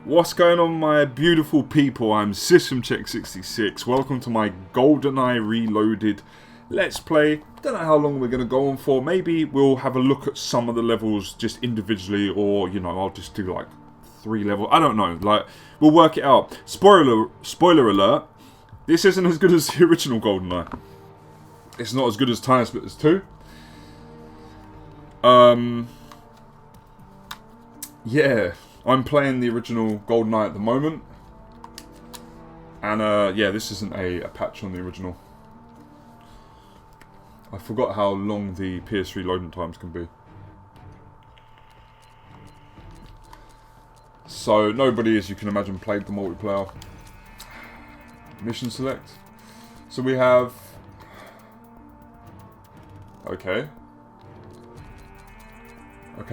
What's going on, my beautiful people? I'm SystemCheck66. Welcome to my Goldeneye Reloaded Let's Play. Don't know how long we're going to go on for. Maybe we'll have a look at some of the levels just individually, or, you know, I'll just do like 3 levels. I don't know. Like, we'll work it out. Spoiler alert. This isn't as good as the original Goldeneye. It's not as good as Time Splitters 2. Yeah. I'm playing the original Goldeneye at the moment, and yeah, this isn't a patch on the original. I forgot how long the PS3 loading times can be. So nobody, as you can imagine, played the multiplayer. Mission select. So we have... Okay,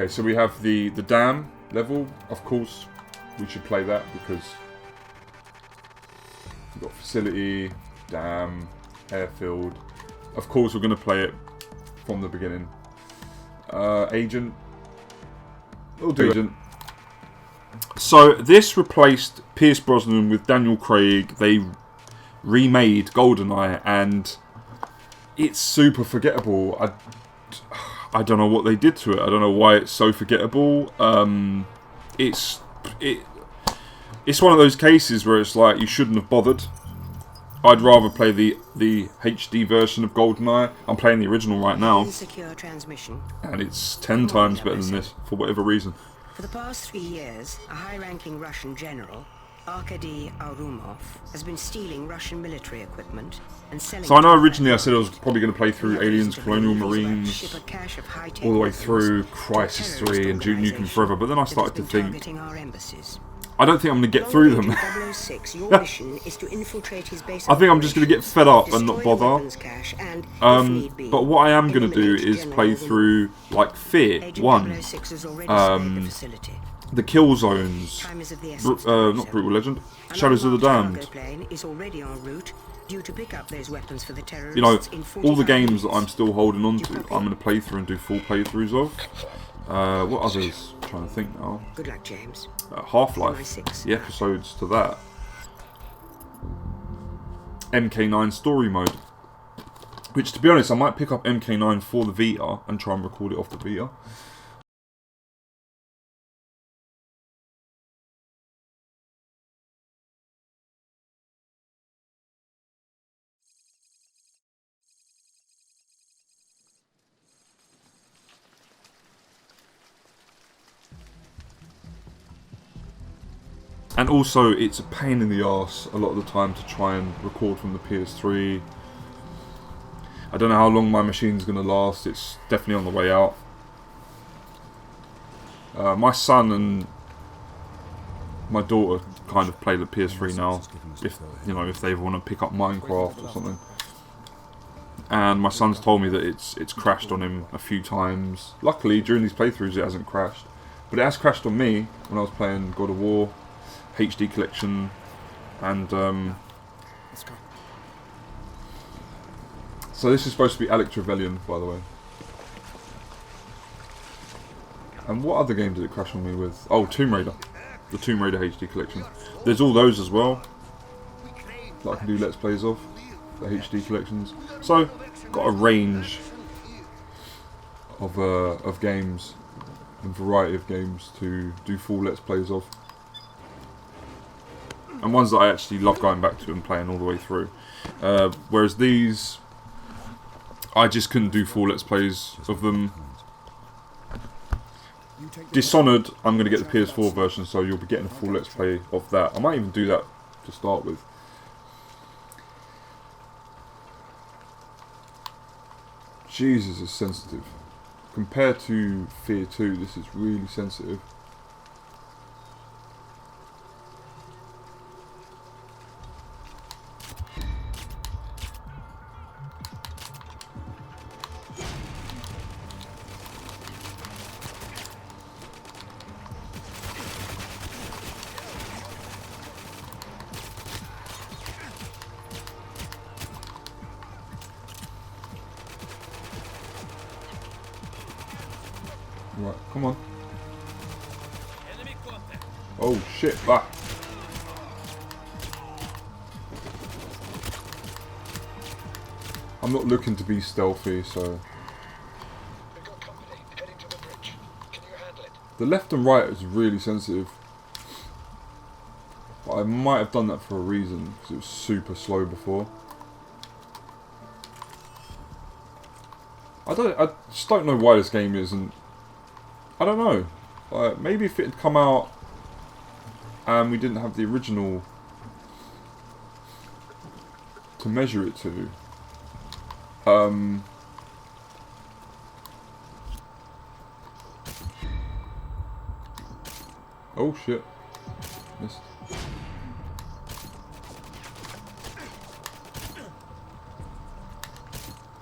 so we have the dam level. Of course, we should play that because we've got facility, dam, airfield. Of course, we're going to play it from the beginning. Agent. We'll do Agent. So, this replaced Pierce Brosnan with Daniel Craig. They remade Goldeneye, and it's super forgettable. I don't know what they did to it. I don't know why it's so forgettable. It's one of those cases where it's like you shouldn't have bothered. I'd rather play the HD version of Goldeneye. I'm playing the original right now, and it's 10 times better than this for whatever reason. For the past 3 years, a high-ranking Russian general, Arkady Arumov, has been stealing Russian military equipment and selling. So I know originally I said I was probably going to play through Aliens, Colonial Marines, all the way through Crisis 3 and Duke Nukem Forever, but then I started to think, I don't think I'm going to get through them. I think I'm just going to get fed up and not bother. But what I am going to do is play through, like, Fear 1. The kill zones, not Brutal Legend, Shadows of the Damned. You know, all the games that I'm still holding on to, I'm going to play through and do full playthroughs of. What others? I'm trying to think now. Good luck, James. Half-Life, the episodes to that. MK9 Story Mode. Which, to be honest, I might pick up MK9 for the Vita and try and record it off the Vita. And also, it's a pain in the arse a lot of the time to try and record from the PS3. I don't know how long my machine's going to last. It's definitely on the way out. My son and my daughter kind of play the PS3 now. If they want to pick up Minecraft or something. And my son's told me that it's crashed on him a few times. Luckily, during these playthroughs, it hasn't crashed. But it has crashed on me when I was playing God of War HD Collection, and so this is supposed to be Alex Trevelyan, by the way. And what other game did it crash on me with? Oh, Tomb Raider, the Tomb Raider HD Collection. There's all those as well that I can do Let's Plays of, the HD collections. So, got a range of games and variety of games to do full Let's Plays of. And ones that I actually love going back to and playing all the way through. Whereas these, I just couldn't do full Let's Plays of them. Dishonored, I'm going to get the PS4 version, so you'll be getting a full Let's Play of that. I might even do that to start with. Jesus, is sensitive. Compared to Fear 2, this is really sensitive. Right, come on. Oh shit, that. I'm not looking to be stealthy, so. We've got company heading to the bridge. Can you handle it? The left and right is really sensitive. But I might have done that for a reason, because it was super slow before. I just don't know why this game isn't. I don't know. Maybe if it had come out and we didn't have the original to measure it to. Oh shit. Missed.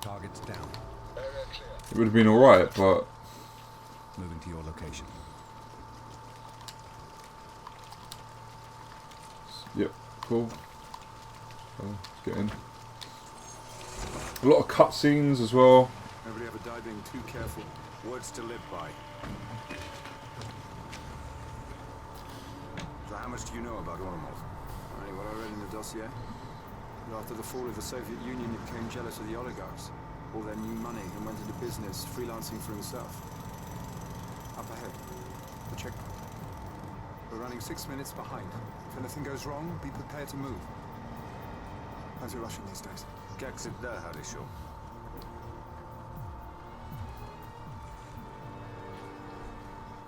Target's down. Area clear. It would have been alright, but Moving to your location. yep, cool. So, let's get in. A lot of cutscenes as well. Nobody ever died being too careful. Words to live by. So how much do you know about Oromov? Only what I read in the dossier. But after the fall of the Soviet Union, he became jealous of the oligarchs. All their new money and went into business, freelancing for himself. Up ahead. The checkpoint. We're running 6 minutes behind. If anything goes wrong, be prepared to move. How's your Russian these days? Как всегда, хорошо.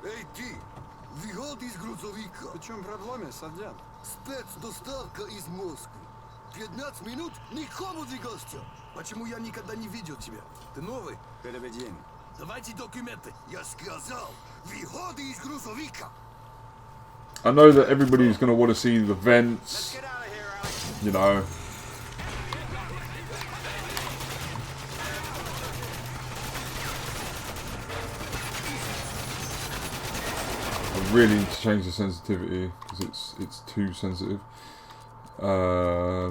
Эй, ты! Выходи из грузовика! В чем проблема, садян? Спецдоставка из Москвы. 15 минут никому не гостя. Почему я никогда не видел тебя? Ты новый? Первый день. Давайте документы. Я сказал, выходи из грузовика. I know that everybody's going to want to see the vents, you know. I really need to change the sensitivity because it's too sensitive. Yeah,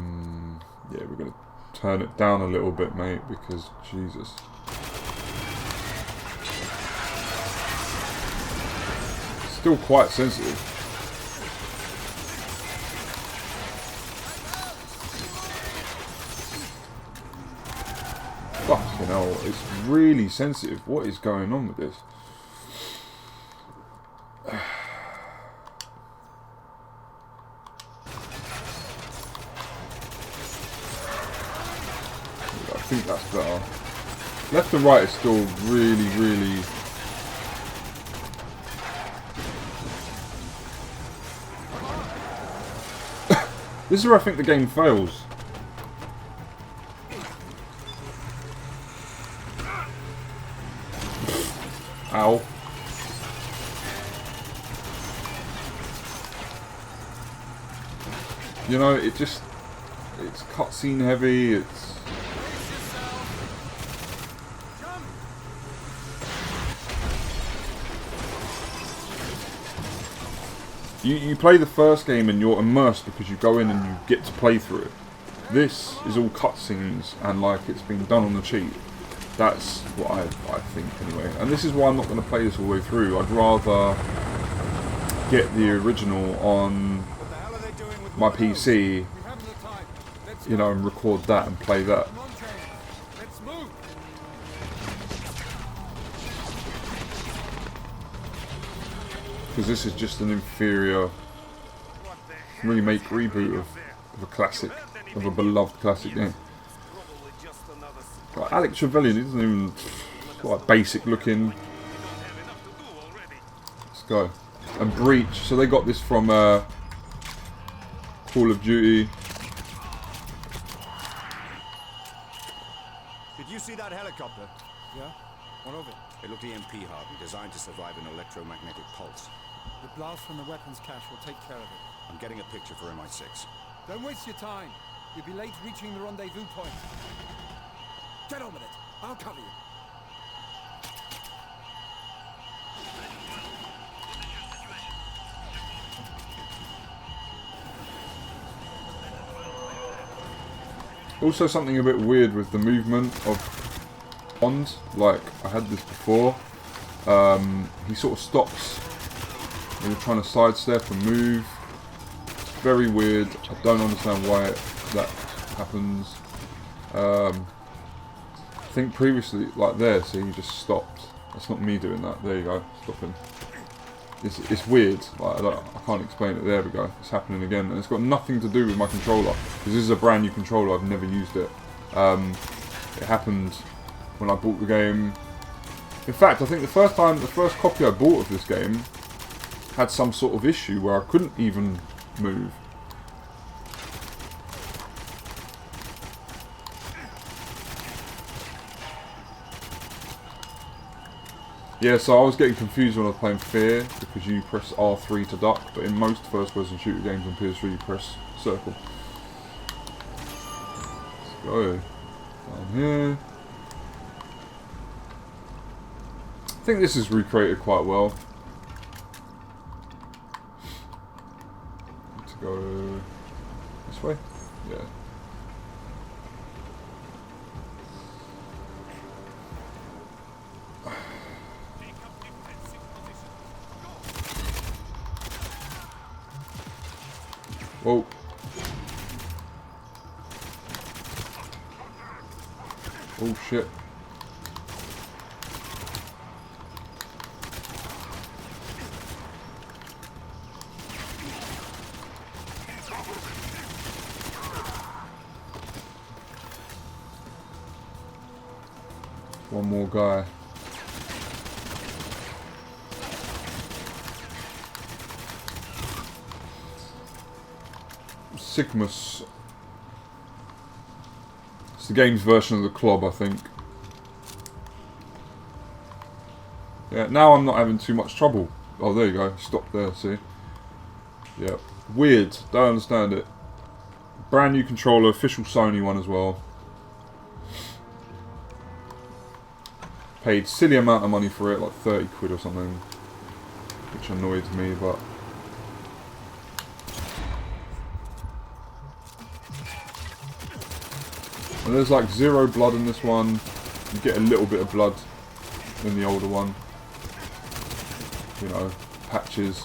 we're going to turn it down a little bit, mate, because Jesus. Still quite sensitive. Fucking hell, it's really sensitive. What is going on with this? I think that's better. Left and right is still really... This is where I think the game fails. Ow. You know, it's cutscene heavy, it's... You play the first game and you're immersed because you go in and you get to play through it. This is all cutscenes and like it's been done on the cheap. That's what I think anyway. And this is why I'm not going to play this all the way through. I'd rather get the original on my PC, you know, and record that and play that. Because this is just an inferior remake, reboot of a classic, of a beloved classic game. Like Alex Trevelyan, he doesn't even like basic looking. Let's go. And Breach, so they got this from Call of Duty. Did you see that helicopter? Yeah? What of it? It looked EMP hardened, designed to survive an electromagnetic pulse. The blast from the weapons cache will take care of it. I'm getting a picture for MI6. Don't waste your time. You'll be late reaching the rendezvous point. Get on with it. I'll cover you. Also something a bit weird with the movement of Bond, like I had this before. He sort of stops when you're trying to sidestep and move. It's very weird. I don't understand why that happens. I think previously, like there, see, you just stopped. That's not me doing that. There you go, stopping. It's weird. Like, I can't explain it. There we go. It's happening again, and it's got nothing to do with my controller, because this is a brand new controller. I've never used it. It happened when I bought the game. In fact, I think the first copy I bought of this game had some sort of issue where I couldn't even move. Yeah, so I was getting confused when I was playing Fear, because you press R3 to duck, but in most first-person shooter games on PS3 you press circle. Let's go down here. I think this is recreated quite well. Need to go this way? Yeah. Whoa. Oh shit. One more guy. Sigmus. It's the game's version of the Club, I think. Yeah, now I'm not having too much trouble. Oh, there you go. Stop there, see? Yeah. Weird. Don't understand it. Brand new controller, official Sony one as well. Paid silly amount of money for it, like 30 quid or something. Which annoyed me, but... And there's like 0 blood in this one. You get a little bit of blood in the older one. You know, patches.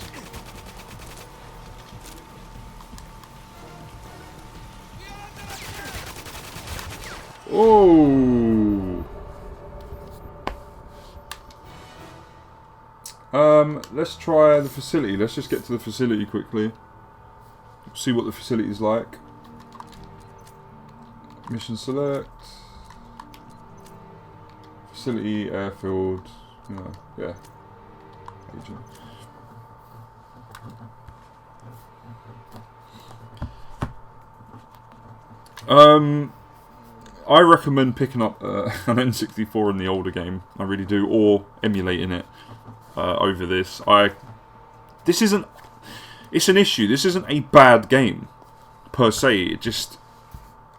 Oh. Let's try the facility. Let's just get to the facility quickly. See what the facility is like. Mission select. Facility, airfield. You know, yeah. Agent. I recommend picking up an N64 in the older game. I really do, or emulating it over this. This isn't. It's an issue. This isn't a bad game per se. It just.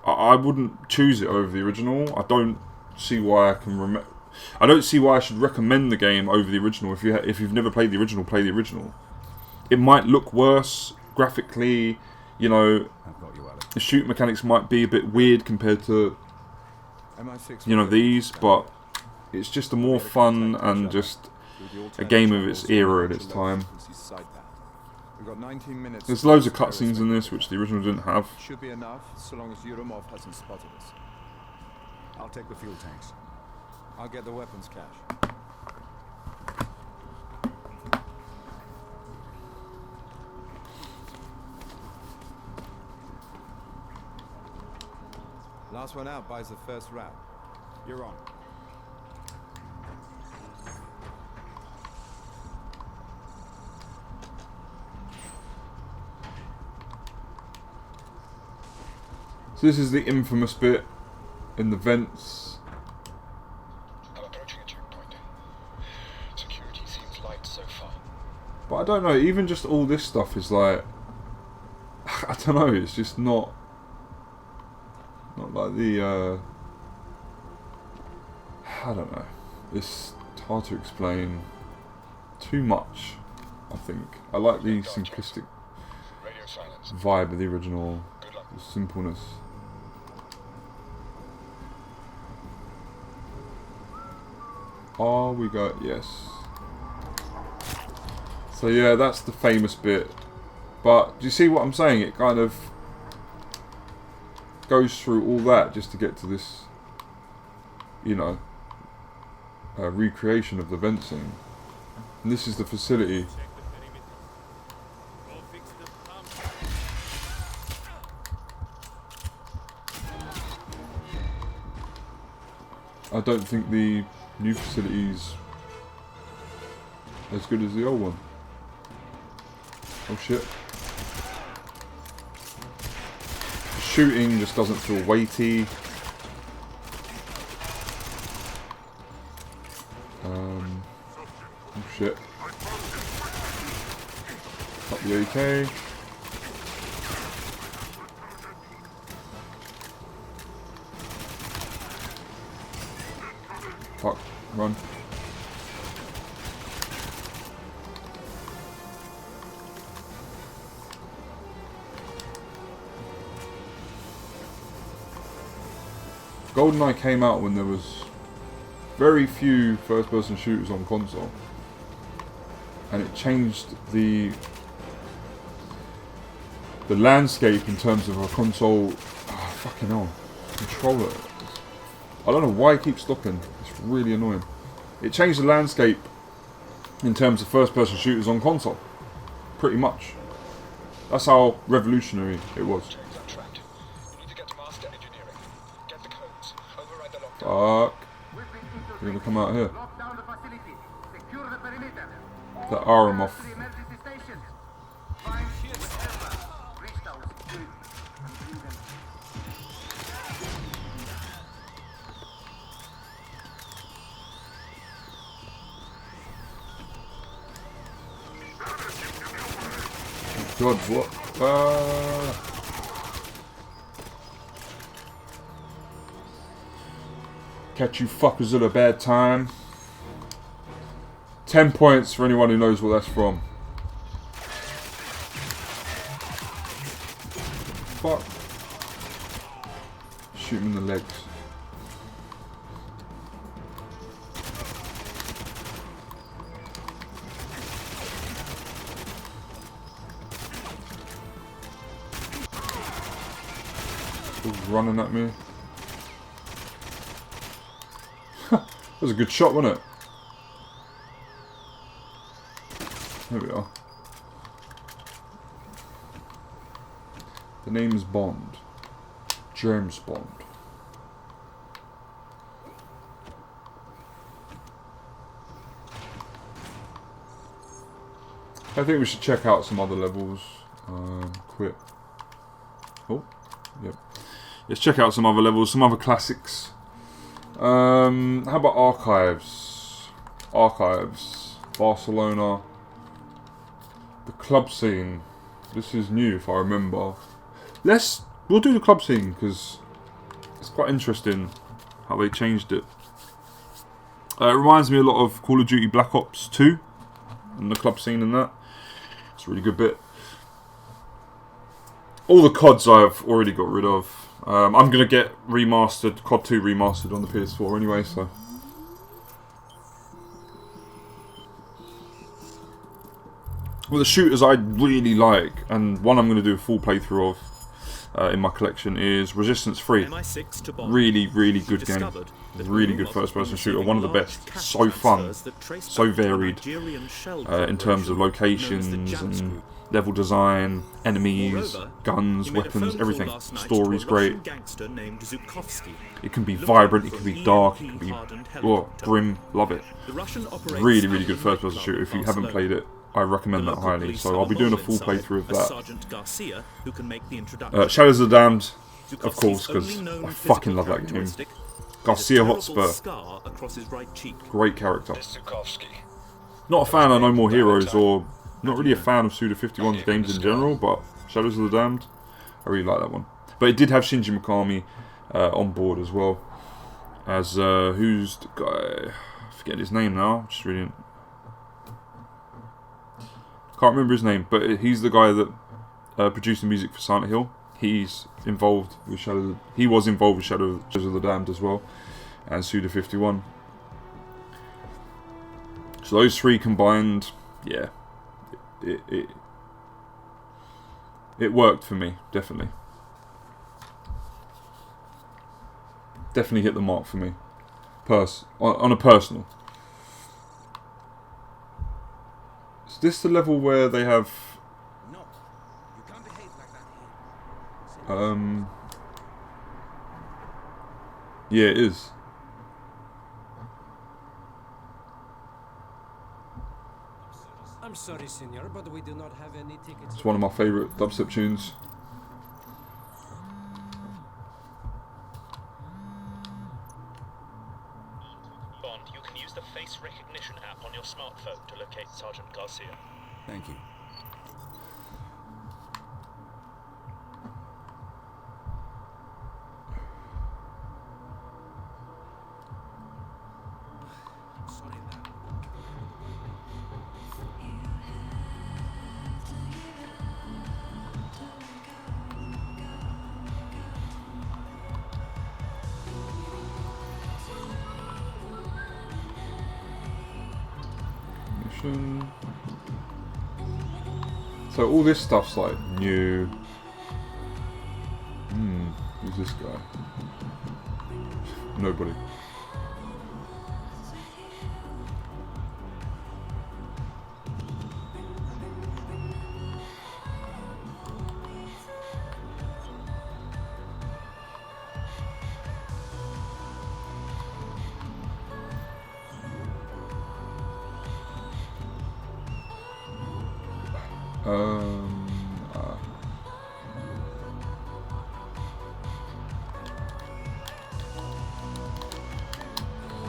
I wouldn't choose it over the original. I don't see why I don't see why I should recommend the game over the original. If you've never played the original, play the original. It might look worse graphically. You know, the shoot mechanics might be a bit weird compared to, you know, these, but it's just a more fun and just a game of its era at its time. There's loads of cutscenes in this which the original didn't have. Should be enough, so long as Yuromov hasn't spotted us. I'll take the fuel tanks. I'll get the weapons cache. Last one out buys the first route. You're on. So this is the infamous bit in the vents. I'm approaching a checkpoint. Security seems light so far. But I don't know, even just all this stuff is like, I don't know, it's just not like the, I don't know, it's hard to explain too much, I think. I like the simplistic Radio silence. vibe of the original, Good luck. the simpleness. Oh, we got, yes. So yeah, that's the famous bit. But do you see what I'm saying? It kind of goes through all that just to get to this, you know, recreation of the vent scene. And this is the facility. I don't think the new facility's as good as the old one. Oh shit. The shooting just doesn't feel weighty. Oh shit. Up the AK. Fuck, run. Goldeneye came out when there was very few first-person shooters on console, and it changed the landscape in terms of a console. Oh, fucking hell, controller. I don't know why it keeps stopping. It's really annoying. It changed the landscape in terms of first-person shooters on console. Pretty much. That's how revolutionary it was. Fuck. We're gonna come out here. The arm off. God, what? Catch you fuckers at a bad time. 10 points for anyone who knows what that's from. Fuck. Shoot him in the legs. Still running at me. That was a good shot, wasn't it? There we are. The name is Bond. James Bond. I think we should check out some other levels. Quit. Oh, yep. Let's check out some other levels, some other classics. How about Archives? Archives. Barcelona. The club scene. This is new if I remember. We'll do the club scene because it's quite interesting how they changed it. It reminds me a lot of Call of Duty Black Ops 2 and the club scene and that. It's a really good bit. All the CODs I've already got rid of. I'm going to get remastered, COD 2 remastered on the PS4 anyway, so. Well, the shooters I really like, and one I'm going to do a full playthrough of in my collection is Resistance 3. Really, really good game. Really good first-person shooter, one of the best. So fun, so varied in terms of locations and level design, enemies, guns, weapons, everything. Story's great. It can be vibrant, it can be dark, it can be grim. Love it. Really, really good first-person shooter. If you haven't played it, I recommend that highly. So I'll be doing a full playthrough of that. Shadows of the Damned, of course, because I fucking love that game. Garcia Hotspur, great character. Not a fan of No More Heroes, or not really a fan of Suda51's games in general, but Shadows of the Damned, I really like that one. But it did have Shinji Mikami on board as well, as who's the guy? I forget his name now. Just reading. Can't remember his name, but he's the guy that produced the music for Silent Hill. He's involved with He was involved with Shadows of the Damned as well, and Suda51. So those three combined, yeah, it worked for me, definitely. Definitely hit the mark for me. On a personal. Is this the level where they have... No, you can't behave like that here. Yeah, it is. I'm sorry, senor, but we do not have any tickets. It's one of my favourite dubstep tunes. Bond, you can use the face recognition app on your smartphone to locate Sergeant Garcia. Thank you. Sorry, now. Mission. So all this stuff's like new. Who's this guy? Nobody.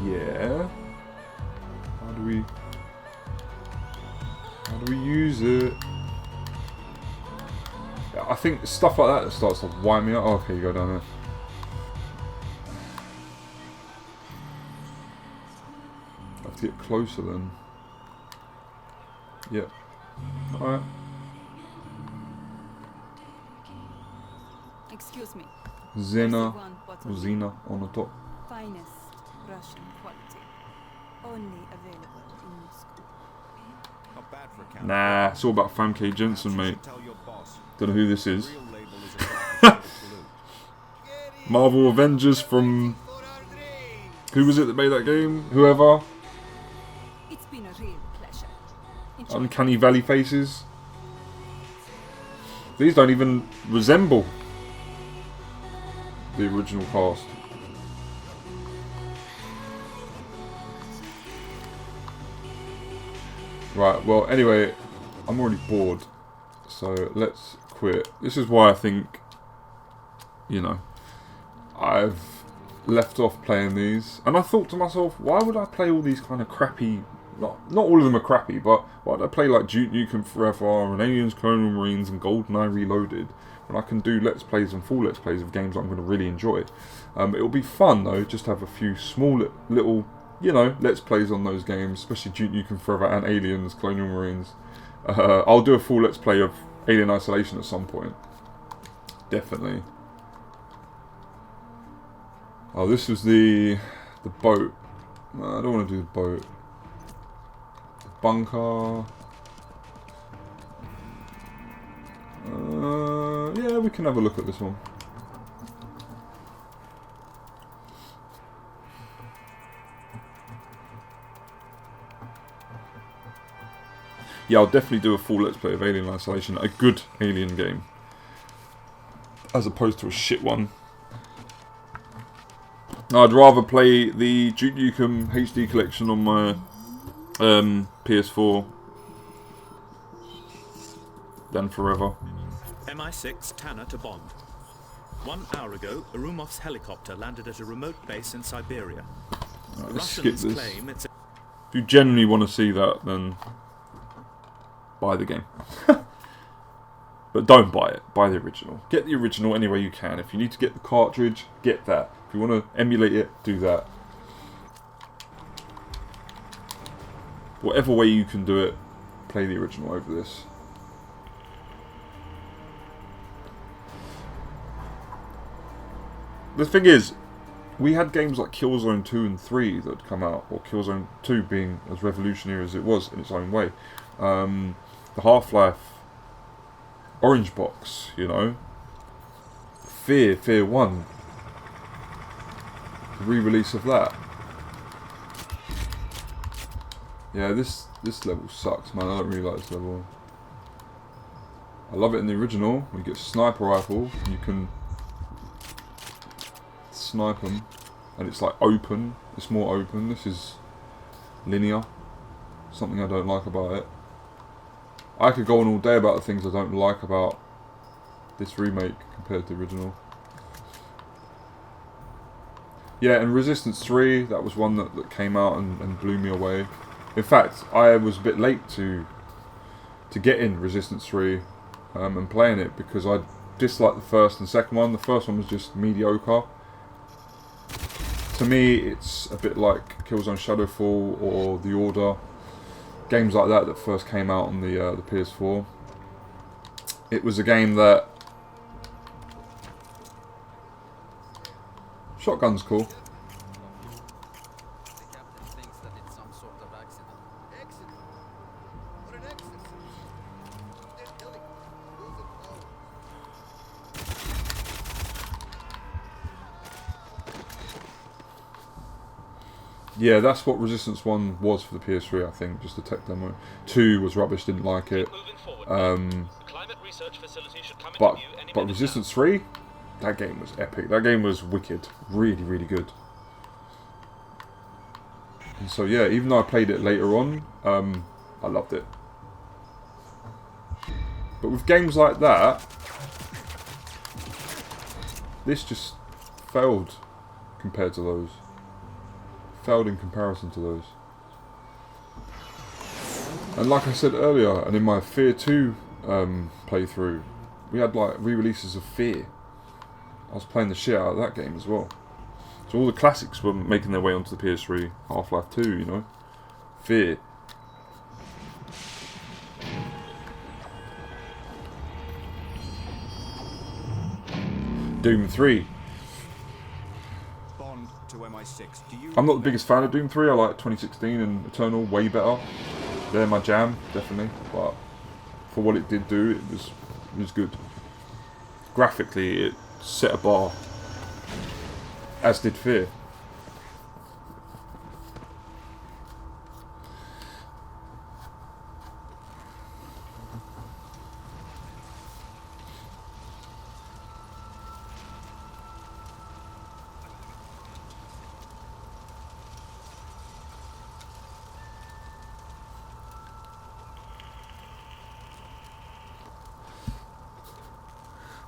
Yeah. How do we use it? I think stuff like that starts to wind me up. Oh, okay, you go down there. I have to get closer then. Yep. Alright. Excuse me. Zena. One bottle. Zena on the top. Finest Russian quality. Only available in Moscow. Not bad for a count. Nah, it's all about Famke Jensen, mate. Tell your boss. Don't know who this is. Real label is a dark blue. Marvel Avengers from... Who was it that made that game? Whoever. It's been a real pleasure. Enjoy. Uncanny Valley faces. These don't even resemble the original cast. Right, well, anyway, I'm already bored, so let's quit. This is why I think, you know, I've left off playing these. And I thought to myself, why would I play all these kind of crappy... Not all of them are crappy, but why would I play like Duke Nukem Forever and Aliens, Colonial Marines and Goldeneye Reloaded when I can do Let's Plays and full Let's Plays of games that I'm going to really enjoy? It'll be fun, though, just to have a few small little... You know, Let's Plays on those games, especially Duke Nukem Forever and Aliens, Colonial Marines. I'll do a full Let's Play of Alien Isolation at some point. Definitely. Oh, this was the boat. No, I don't want to do the boat. Bunker. Yeah, we can have a look at this one. Yeah, I'll definitely do a full Let's Play of Alien Isolation, a good Alien game, as opposed to a shit one. I'd rather play the Duke Nukem HD collection on my PS4 than Forever. MI6 Tanner to Bond. 1 hour ago, Arumov's helicopter landed at a remote base in Siberia. Right, The let's skip Russians this. claim it's a If you genuinely want to see that, then buy the game. But don't buy it. Buy the original. Get the original any way you can. If you need to get the cartridge, get that. If you want to emulate it, do that. Whatever way you can do it, play the original over this. The thing is, we had games like Killzone 2 and 3 that had come out, or Killzone 2 being as revolutionary as it was in its own way. the Half-Life orange box, you know. Fear 1. The re-release of that. Yeah, this level sucks, man. I don't really like this level. I love it in the original. You get a sniper rifle, and you can snipe them, and it's like open. It's more open. This is linear. Something I don't like about it. I could go on all day about the things I don't like about this remake compared to the original. Yeah, and Resistance 3, that was one that came out and blew me away. In fact, I was a bit late to get in Resistance 3 and playing it because I disliked the first and second one. The first one was just mediocre. To me, it's a bit like Killzone Shadowfall or The Order. Games like that first came out on the PS4. It was a game that... Shotgun's cool. Yeah, that's what Resistance 1 was for the PS3, I think, just a tech demo. 2 was rubbish, didn't like it. But Resistance 3, that game was epic. That game was wicked. Really, really good. And so yeah, even though I played it later on, I loved it. But with games like that, this just failed compared to those. Failed in comparison to those. And like I said earlier, and in my Fear 2 playthrough, we had like re-releases of Fear. I was playing the shit out of that game as well. So all the classics were making their way onto the PS3. Half-Life 2, you know. Fear. Doom 3. I'm not the biggest fan of Doom 3. I like 2016 and Eternal way better. They're my jam, definitely. But for what it did do, it was good. Graphically, it set a bar. As did Fear.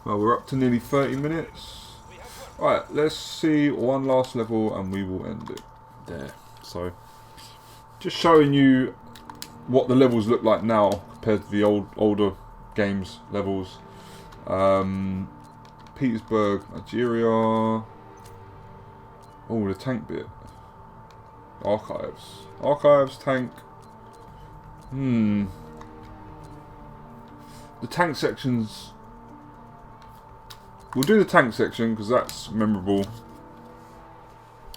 Well, we're up to nearly 30 minutes. Alright, let's see one last level and we will end it there. So, just showing you what the levels look like now compared to the older games levels. Petersburg, Nigeria. Oh, the tank bit. Archives, tank. The tank sections... We'll do the tank section because that's memorable.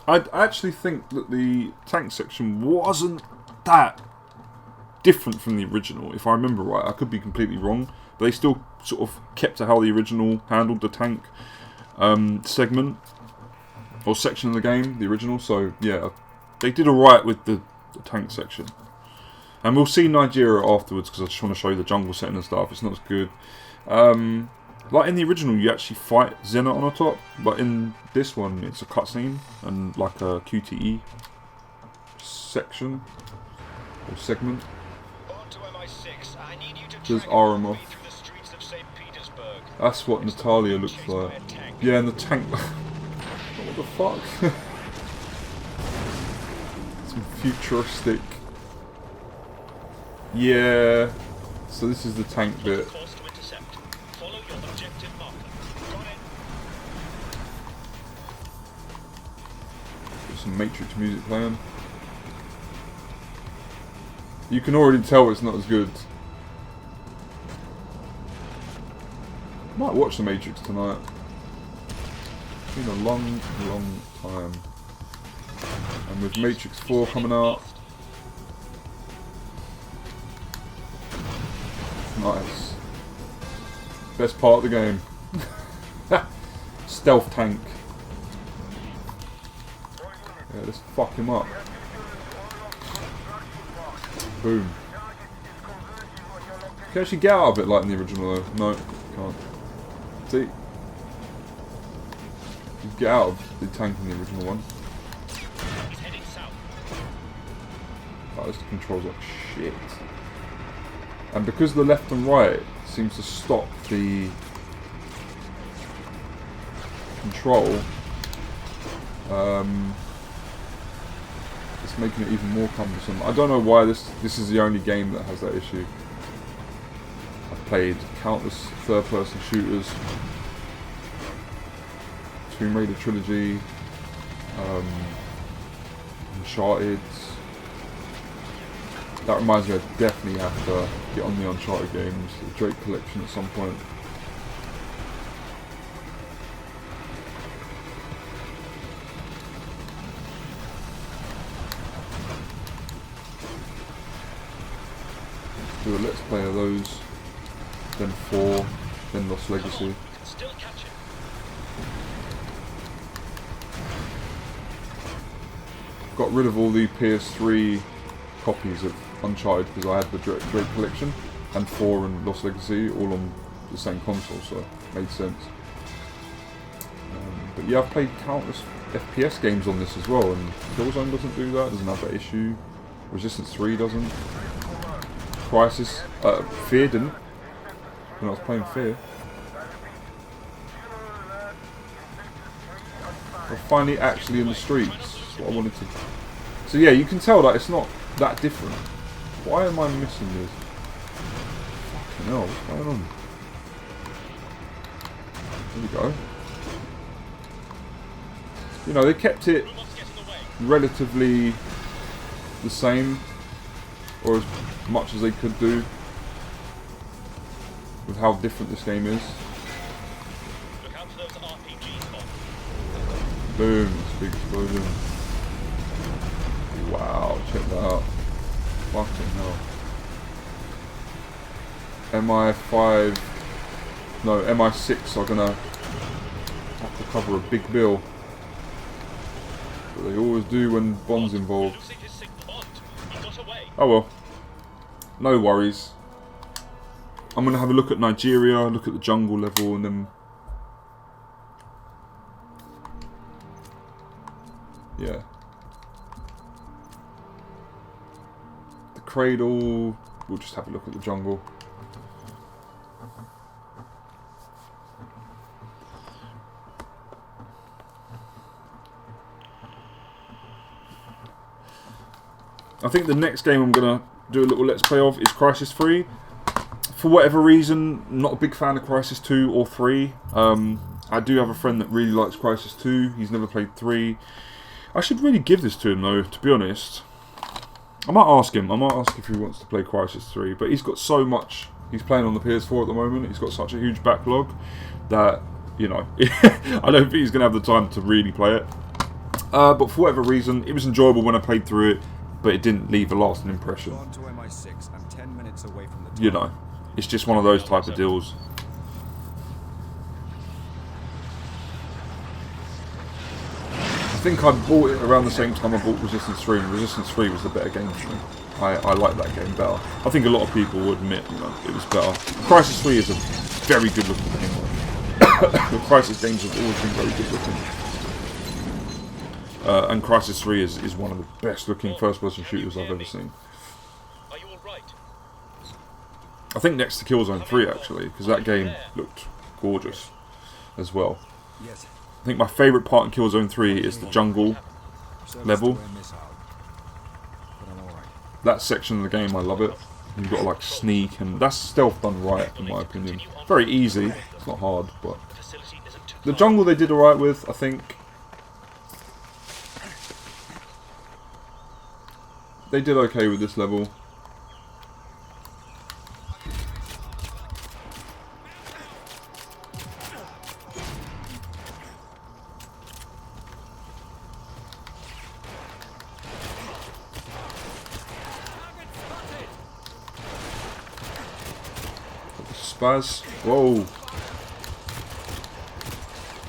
I actually think that the tank section wasn't that different from the original, if I remember right. I could be completely wrong, but they still sort of kept to how the original handled the tank segment or section of the game, the original. So yeah, they did alright with the tank section. And we'll see Nigeria afterwards because I just want to show you the jungle setting and stuff. It's not as good. Like in the original, you actually fight Xena on the top, but in this one, it's a cutscene and like a QTE section or segment. There's Aramov. That's what Natalia looks like. Yeah, and the tank. What the fuck? Some futuristic. Yeah. So this is the tank bit. Some Matrix music playing. You can already tell it's not as good. Might watch the Matrix tonight. It's been a long time. And with Matrix 4 coming out, Nice. Best part of the game. Stealth tank. Yeah, let's fuck him up. Boom. You can actually get out of it like in the original though. No, can't. See? You can get out of the tank in the original one. Oh, this controls like shit. And because the left and right seems to stop the control, it's making it even more cumbersome. I don't know why this is the only game that has that issue. I've played countless third-person shooters, Tomb Raider trilogy, Uncharted. That reminds me, I definitely have to get on the Uncharted games, the Drake collection at some point. Do a let's play of those, then 4, then Lost Legacy. Got rid of all the PS3 copies of Uncharted because I had the Drake collection, and 4 and Lost Legacy all on the same console, so it made sense. But yeah, I've played countless FPS games on this as well, and Killzone doesn't do that, doesn't have that issue. Resistance 3 doesn't. Crisis, Fear didn't, when I was playing Fear. We're finally actually in the streets, that's what I wanted to. So yeah, you can tell that it's not that different. Why am I missing this? Fucking hell, what's going on? There we go. You know, they kept it relatively the same, or as much as they could do with how different this game is. Look out for those RPGs, Bob. Boom, this big explosion. Wow, check that out. Fucking hell. MI5, no, MI6 are gonna have to cover a big bill. But they always do when Bond's involved. Oh well. No worries. I'm gonna have a look at Nigeria, look at the jungle level, and then yeah. The cradle, we'll just have a look at the jungle. I think the next game I'm gonna do a little let's play of is Crisis 3. For whatever reason, not a big fan of Crisis 2 or 3. I do have a friend that really likes Crisis 2. He's never played 3. I should really give this to him though, to be honest. I might ask him. I might ask if he wants to play Crisis 3. But he's got so much. He's playing on the PS4 at the moment. He's got such a huge backlog that, you know, I don't think he's going to have the time to really play it. But for whatever reason, it was enjoyable when I played through it. But it didn't leave a lasting impression. On to MI6. I'm 10 minutes away from the you know, it's just one of those type of deals. I think I bought it around the same time I bought Resistance 3, and Resistance 3 was the better game for me. I like that game better. I think a lot of people will admit, you know, it was better. Crisis 3 is a very good looking game. The Crisis games have always been very good looking. And Crisis 3 is one of the best looking first person shooters I've ever seen. Are you all right? I think next to Killzone 3 actually, because that game looked gorgeous as well. Yes. I think my favourite part in Killzone 3 is the jungle level. That section of the game, I love it. You've got to like sneak, and that's stealth done right in my opinion. Very easy, it's not hard, but the jungle they did alright with, I think. They did okay with this level. spaz. Whoa.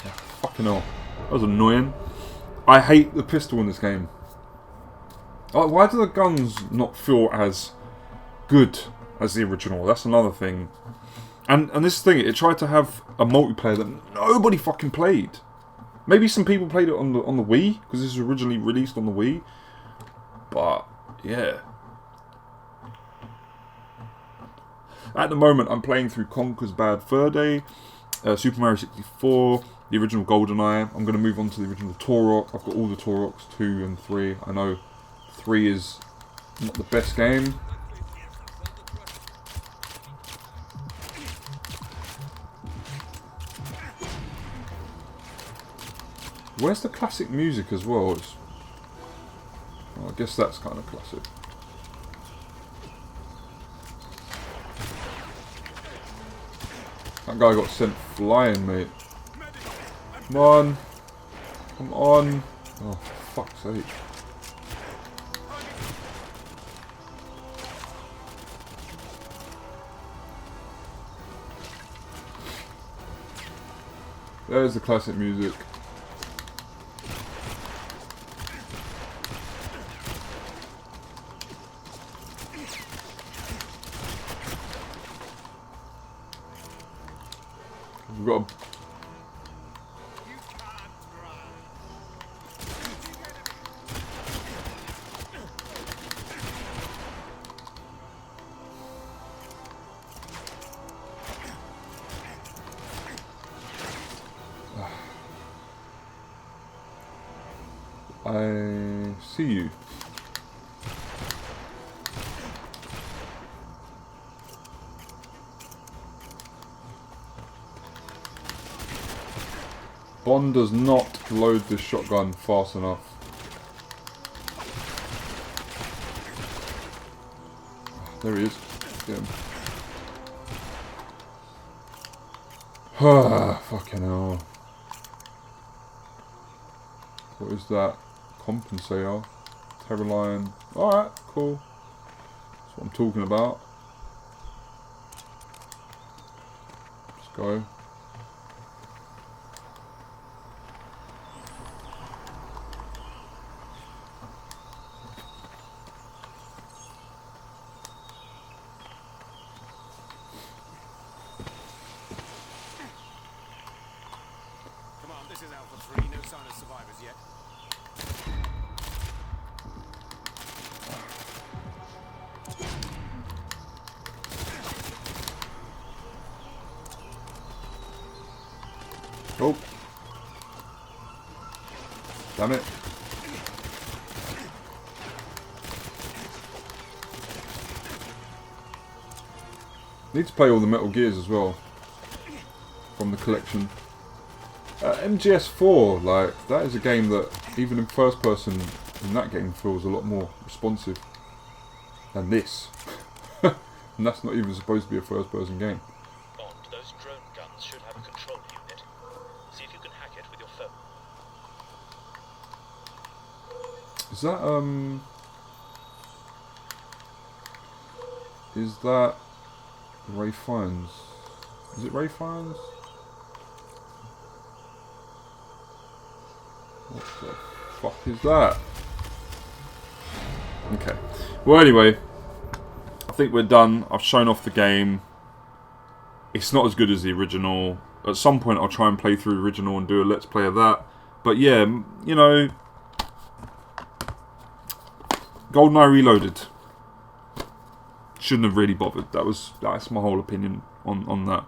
Yeah, fucking hell. That was annoying. I hate the pistol in this game. Like, why do the guns not feel as good as the original? That's another thing. And this thing, it tried to have a multiplayer that nobody fucking played. Maybe some people played it on the Wii, because this was originally released on the Wii. But, yeah. At the moment, I'm playing through Conker's Bad Fur Day, Super Mario 64, the original Goldeneye. I'm going to move on to the original Turok. I've got all the Turoks, 2 and 3. I know 3 is not the best game. Where's the classic music as well? Well, I guess that's kind of classic. That guy got sent flying, mate. Come on. Come on. Oh, for fuck's sake. There's the classic music. We've got a... I see you. Bond does not load the shotgun fast enough. There he is. Get him. Fucking hell. What is that? Compensator. Terror line. Alright, cool. That's what I'm talking about. Let's go. This is Alpha 3, no sign of survivors yet. Oh. Damn it. Need to play all the Metal Gears as well. From the collection. MGS4, like, that is a game that, even in first person, in that game feels a lot more responsive than this. And that's not even supposed to be a first person game. Bond, those drone guns should have a control unit. See if you can hack it with your phone. Is that Ray Fiennes? Is it Ray Fiennes? What the fuck is that? Okay. Well, anyway, I think we're done. I've shown off the game. It's not as good as the original. At some point, I'll try and play through the original and do a let's play of that. But yeah, you know, Goldeneye Reloaded. Shouldn't have really bothered. That's my whole opinion on that.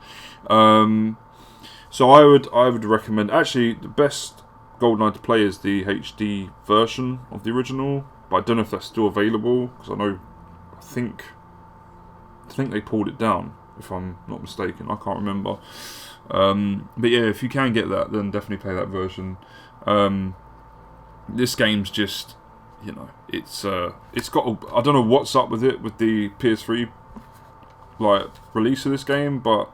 So I would recommend. Actually, the best Goldeneye to play is the HD version of the original, but I don't know if that's still available because I think they pulled it down, if I'm not mistaken. I can't remember. But yeah, if you can get that, then definitely play that version. This game's just, you know, it's got I don't know what's up with it with the PS3 like release of this game, but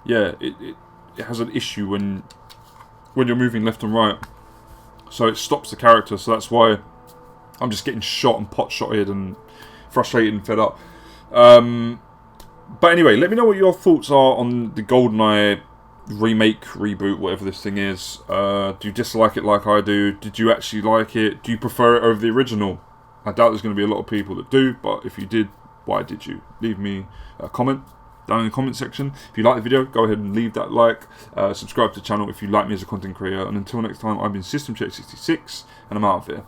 yeah, it has an issue when you're moving left and right, so it stops the character. So that's why I'm just getting shot and pot-shotted and frustrated and fed up. But anyway, let me know what your thoughts are on the GoldenEye remake, reboot, whatever this thing is. Do you dislike it like I do? Did you actually like it? Do you prefer it over the original? I doubt there's going to be a lot of people that do, but if you did, why did you? Leave me a comment down in the comment section. If you like the video, go ahead and leave that like. Subscribe to the channel if you like me as a content creator. And until next time, I've been System Check 66, and I'm out of here.